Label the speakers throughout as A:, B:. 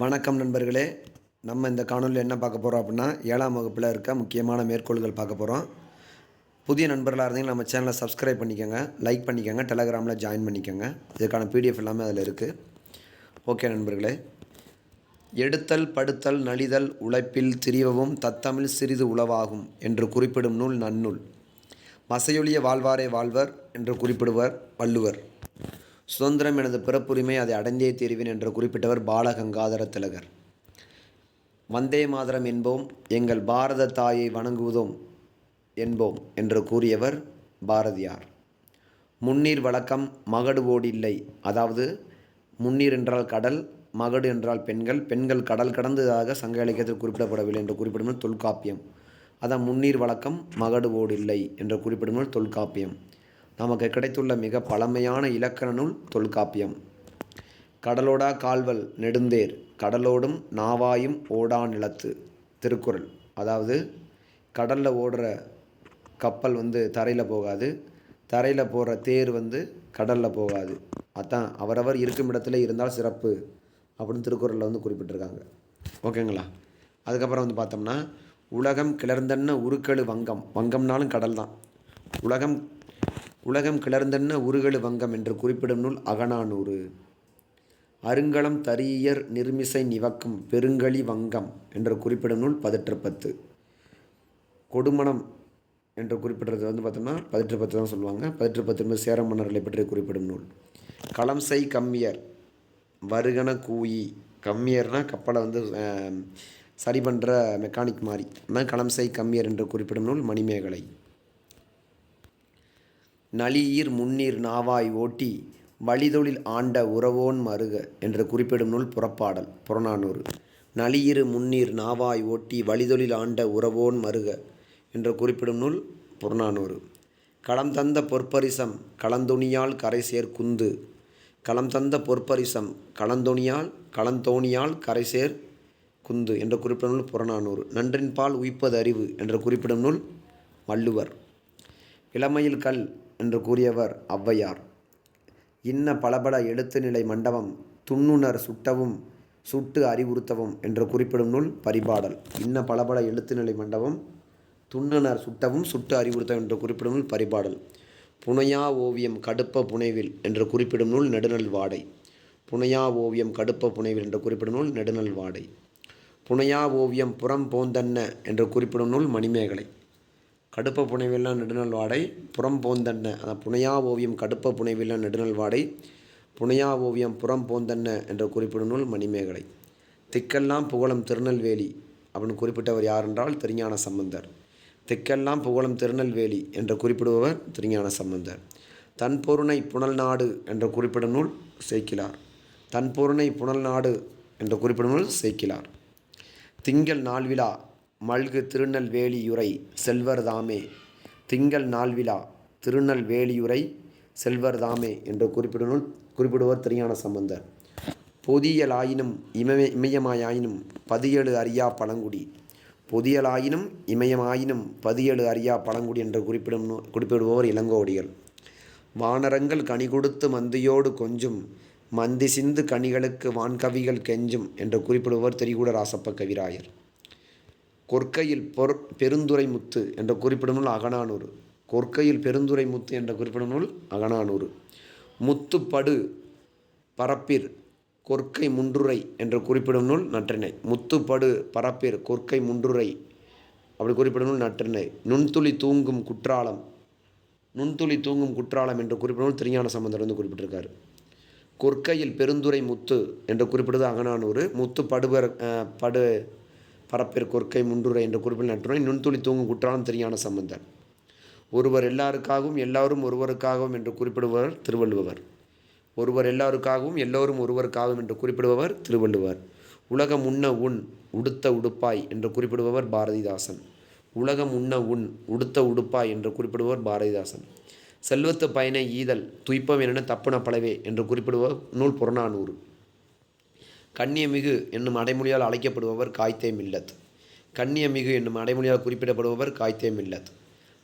A: வணக்கம் நண்பர்களே. நம்ம இந்த காணொலியில் என்ன பார்க்க போகிறோம் அப்படின்னா, 7ஆம் வகுப்பில் இருக்க முக்கியமான மேற்கோள்கள் பார்க்க போகிறோம். புதிய நண்பர்களாக இருந்தீங்கன்னா நம்ம சேனலை சப்ஸ்கிரைப் பண்ணிக்கோங்க, லைக் பண்ணிக்கோங்க, டெலகிராமில் ஜாயின் பண்ணிக்கோங்க. இதுக்கான பிடிஎஃப் எல்லாமே அதில் இருக்குது. ஓகே நண்பர்களே. எடுத்தல் படுத்தல் நலிதல் உழைப்பில் திரிவவும் தத்தமிழ் சிறிது உளவாகும் என்று குறிப்பிடும் நூல் நன்னூல். மசையொழிய வாழ்வாரே வாழ்வர் என்று குறிப்பிடுவர் வள்ளுவர். சுதந்திரம் எனது பிறப்புரிமை, அதை அடைந்தே தீர்வேன் என்று குறிப்பிட்டவர் பாலகங்காதர திலகர். வந்தே மாதரம் என்போம், எங்கள் பாரத தாயை வணங்குவதும் என்போம் என்று கூறியவர் பாரதியார். முன்னீர் வழக்கம் மகடு ஓடில்லை, அதாவது முன்னீர் என்றால் கடல், மகடு என்றால் பெண்கள், பெண்கள் கடல் கடந்ததாக சங்க இலக்கியத்தில் குறிப்பிடப்படவில்லை என்று குறிப்பிடும் தொல்காப்பியம். அதான் முன்னீர் வழக்கம் மகடு ஓடில்லை என்று குறிப்பிடும் தொல்காப்பியம். நமக்கு கிடைத்துள்ள மிக பழமையான இலக்கண நூல் தொல்காப்பியம். கடலோடா கால்வல் நெடுந்தேர், கடலோடும் நாவாயும் ஓடா நிலத்து. திருக்குறள். அதாவது கடலில் ஓடுற கப்பல் தரையில் போகாது, தரையில் போகிற தேர் கடலில் போகாது. அதான் அவரவர் இருக்கும் இடத்துல இருந்தால் சிறப்பு அப்படின்னு திருக்குறளில் குறிப்பிட்டிருக்காங்க. ஓகேங்களா. அதுக்கப்புறம் பார்த்தோம்னா, உலகம் கிளர்ந்தன்ன உருக்கெழு வங்கம், வங்கம்னாலும் கடல் தான். உலகம் கிளர்ந்தன்ன உருகெழு வங்கம் என்று குறிப்பிடும் நூல் அகநானூறு. அருங்கலம் தரியர் நிர்மிசை நிவக்கும் பெருங்கலி வங்கம் என்று குறிப்பிடும் நூல் பதிற்றுப்பத்து. கொடுமணம் என்று குறிப்பிடுறது பார்த்தோம்னா பதிற்றுப்பத்து தான் சொல்லுவாங்க. பதிற்றுப்பத்து என்பது சேர மன்னர்களை பற்றி குறிப்பிடும் நூல். களம் செய் கம்மியர் வருகன கூயி. கம்மியர்னால் கப்பலை சரி பண்ணுற மெக்கானிக் மாதிரி. ஆனால் களம் செய் கம்மியர் என்று குறிப்பிடும் நூல் மணிமேகலை. நளியீர் முன்னீர் நாவாய் ஓட்டி வழிதொழில் ஆண்ட உறவோன் மருக என்று குறிப்பிடும் நூல் புறப்பாடல், புறநானூறு. நளியிரு முன்னீர் நாவாய் ஓட்டி வழிதொழில் ஆண்ட உறவோன் மருக என்று குறிப்பிடும் நூல் புறநானூறு. களம் தந்த பொற்பரிசம் களந்தொணியால் கரைசேர் குந்து. களம் தந்த பொற்பரிசம் களந்தோணியால் கரைசேர் குந்து என்று குறிப்பிடும் நூல் புறநானூறு. நன்றின் பால் உய்ப்பது அறிவு என்று குறிப்பிடும் நூல் வள்ளுவர். இளமையில் கல் என்று கூறியவர் ஔவையார். இன்ன பலபல எழுத்து நிலை மண்டபம் துண்ணுணர் சுட்டவும் சுட்டு அறிவுறுத்தவும் என்று குறிப்பிடும் நூல் பரிபாடல். இன்ன பலபல எழுத்து நிலை மண்டபம் துண்ணுணர் சுட்டவும் சுட்டு அறிவுறுத்தவும் என்று குறிப்பிடும் நூல் பரிபாடல். புனையா ஓவியம் கடுப்ப புனைவில் என்று குறிப்பிடும் நூல் நெடுநல் வாடை. புனையா ஓவியம் கடுப்ப புனைவில் என்று குறிப்பிடும் நூல் நெடுநல் வாடை. புனையா ஓவியம் புறம் போந்தன்ன என்று குறிப்பிடும் நூல் மணிமேகலை. கடுப்ப புனைவில்லாம் நெடுநல் வாடை, புறம் போந்தன்ன. அதான் புனையா ஓவியம் கடுப்ப புனைவில்லாம் நெடுநல் வாடை, புனையா ஓவியம் புறம் போந்தன்ன என்று குறிப்பிடும் நூல் மணிமேகலை. திக்கெல்லாம் புகழும் திருநெல்வேலி அப்படின்னு குறிப்பிட்டவர் யார் என்றால் திருஞான சம்பந்தர். திக்கெல்லாம் புகழும் திருநெல்வேலி என்று குறிப்பிடுபவர் திருஞான சம்பந்தர். தன்பொருணை புனல் நாடு என்று குறிப்பிடும் நூல் சேக்கிழார். தன்பொருணை புனல் நாடு என்று குறிப்பிடும் நூல் சேக்கிழார். திங்கள் நாள்விழா மல்கு திருநெல்வேலியுரை செல்வர் தாமே. திங்கள் நாள்விழா திருநெல்வேலியுரை செல்வர் தாமே என்று குறிப்பிடுவர் திருஞான சம்பந்தர். பொதியலாயினும் இமயமாயினும் பதியேழு அறியா பழங்குடி. பொதியலாயினும் இமயமாயினும் பதியேழு அறியா பழங்குடி என்று குறிப்பிடுபவர் இளங்கோவடிகள். வானரங்கள் கனி கொடுத்து மந்தியோடு கொஞ்சும் மந்தி சிந்து கனிகளுக்கு வான்கவிகள் கெஞ்சும் என்று குறிப்பிடுபவர் திரிகூட ராசப்ப கவிராயர். கொற்கையில் பெருந்துரை முத்து என்ற குறிப்பிடும் நூல் அகநானூறு. கொற்கையில் பெருந்துரை முத்து என்ற குறிப்பிடும் நூல் அகநானூறு. முத்துப்படு பரப்பிற் கொற்கை முன்றுரை என்று குறிப்பிடும் நூல் நற்றிணை. முத்துப்படு பரப்பிற் கொற்கை முன்றுரை அப்படி குறிப்பிடும் நூல் நற்றிணை. நுண்துளி தூங்கும் குற்றாலம் என்று குறிப்பிடும் நூல் திருஞான சம்பந்தர் குறிப்பிட்டிருக்காரு. கொற்கையில் பெருந்துரை முத்து என்று குறிப்பிடுவது அகநானூறு. முத்து படு பரப்பிற் கொற்கை முன்றுரை என்று குறிப்பிடும் நற்றிணை. நுண்துளி தூங்கும் குற்றாலம் திருஞான சம்பந்தர். ஒருவர் எல்லாருக்காகவும் எல்லாரும் ஒருவருக்காகவும் என்று குறிப்பிடுபவர் திருவள்ளுவர். ஒருவர் எல்லாருக்காகவும் எல்லோரும் ஒருவருக்காகவும் என்று குறிப்பிடுபவர் திருவள்ளுவர். உலகம் உண்ண உண் உடுத்த உடுப்பாய் என்று குறிப்பிடுபவர் பாரதிதாசன். உலகம் உண்ண உண் உடுத்த உடுப்பாய் என்று குறிப்பிடுபவர் பாரதிதாசன். செல்வத்து பயனை ஈதல் துய்ப்பம் என தப்புன பலவே என்று குறிப்பிடுபவர் நூல் புறநானூறு. கண்ணியமிகு என்னும் அடைமொழியால் அழைக்கப்படுபவர் காய்த்தே மில்லத். கண்ணியமிகு என்னும் அடைமொழியால் குறிப்பிடப்படுபவர் காய்த்தே மில்லத்.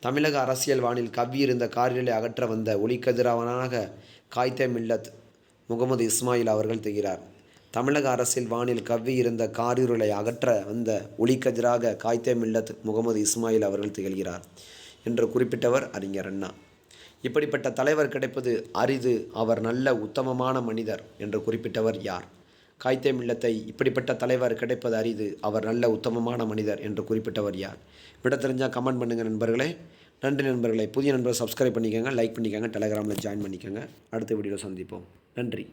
A: தமிழக அரசியல் வானில் கவ்வியிருந்த காரிகளை அகற்ற வந்த ஒளிக்கதிரவனாக காய்த்தே மில்லத் முகமது இஸ்மாயில் அவர்கள் திகழ்கிறார். தமிழக அரசில் வானில் கவ்வி இருந்த காரிருளை அகற்ற வந்த ஒளிக்கதிராக காய்தே மில்லத் முகமது இஸ்மாயில் அவர்கள் திகழ்கிறார் என்று குறிப்பிட்டவர் அறிஞர் அண்ணா. இப்படிப்பட்ட தலைவர் கிடைப்பது அரிது, அவர் நல்ல உத்தமமான மனிதர் என்று குறிப்பிட்டவர் யார்? காய்தே மில்லத்தை இப்படிப்பட்ட தலைவர் கிடைப்பது அரிது, அவர் நல்ல உத்தமமான மனிதர் என்று குறிப்பிட்டவர் யார்? விட தெரிஞ்சால் கமெண்ட் பண்ணுங்கள் நண்பர்களே. நன்றி நண்பர்களே. புதிய நண்பர்கள் சப்ஸ்கிரைப் பண்ணிக்கோங்க, லைக் பண்ணிக்கோங்க, டெலகிராமில் ஜாயின் பண்ணிக்கோங்க. அடுத்த வீடியோவில் சந்திப்போம். நன்றி.